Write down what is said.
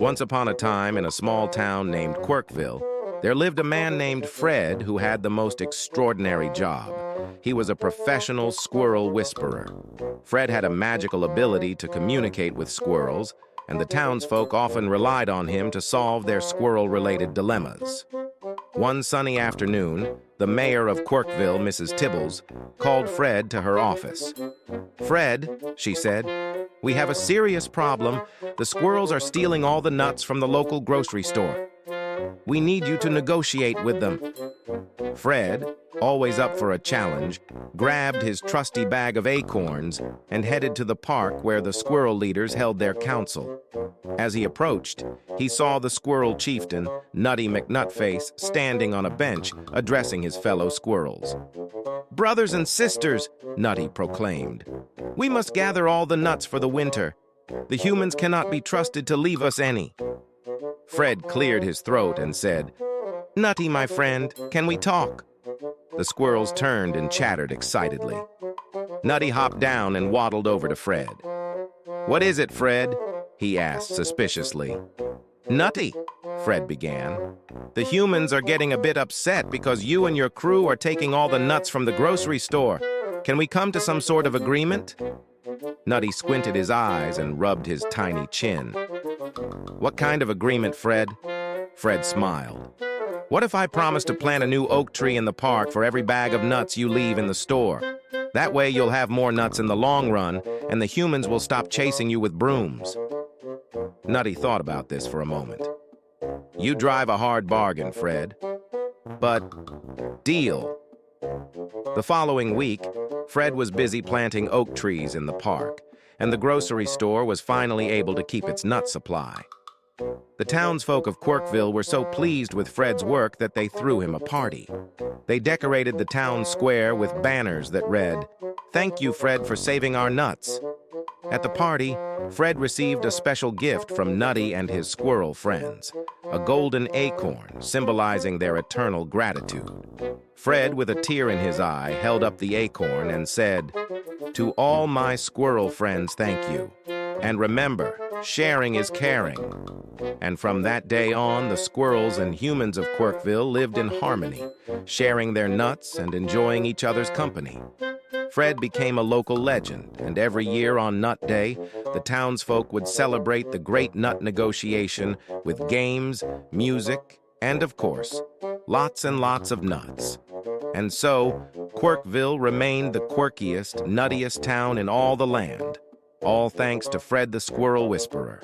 Once upon a time, in a small town named Quirkville, there lived a man named Fred who had the most extraordinary job. He was a professional squirrel whisperer. Fred had a magical ability to communicate with squirrels, and the townsfolk often relied on him to solve their squirrel-related dilemmas. One sunny afternoon, the mayor of Quirkville, Mrs. Tibbles, called Fred to her office. "Fred," she said, "we have a serious problem. The squirrels are stealing all the nuts from the local grocery store. We need you to negotiate with them." Fred, always up for a challenge, grabbed his trusty bag of acorns and headed to the park where the squirrel leaders held their council. As he approached, he saw the squirrel chieftain, Nutty McNutface, standing on a bench, addressing his fellow squirrels. "Brothers and sisters," Nutty proclaimed, "we must gather all the nuts for the winter. The humans cannot be trusted to leave us any." Fred cleared his throat and said, "Nutty, my friend, can we talk?" The squirrels turned and chattered excitedly. Nutty hopped down and waddled over to Fred. "What is it, Fred?" he asked suspiciously. "Nutty," Fred began, "the humans are getting a bit upset because you and your crew are taking all the nuts from the grocery store. Can we come to some sort of agreement?" Nutty squinted his eyes and rubbed his tiny chin. "What kind of agreement, Fred?" Fred smiled. "What if I promise to plant a new oak tree in the park for every bag of nuts you leave in the store? That way you'll have more nuts in the long run, and the humans will stop chasing you with brooms." Nutty thought about this for a moment. "You drive a hard bargain, Fred. But deal." The following week, Fred was busy planting oak trees in the park, and the grocery store was finally able to keep its nut supply. The townsfolk of Quirkville were so pleased with Fred's work that they threw him a party. They decorated the town square with banners that read, "Thank you, Fred, for saving our nuts." At the party, Fred received a special gift from Nutty and his squirrel friends, a golden acorn symbolizing their eternal gratitude. Fred, with a tear in his eye, held up the acorn and said, "To all my squirrel friends, thank you. And remember, sharing is caring." And from that day on, the squirrels and humans of Quirkville lived in harmony, sharing their nuts and enjoying each other's company. Fred became a local legend, and every year on Nut Day, the townsfolk would celebrate the great nut negotiation with games, music, and, of course, lots and lots of nuts. And so, Quirkville remained the quirkiest, nuttiest town in all the land, all thanks to Fred the Squirrel Whisperer.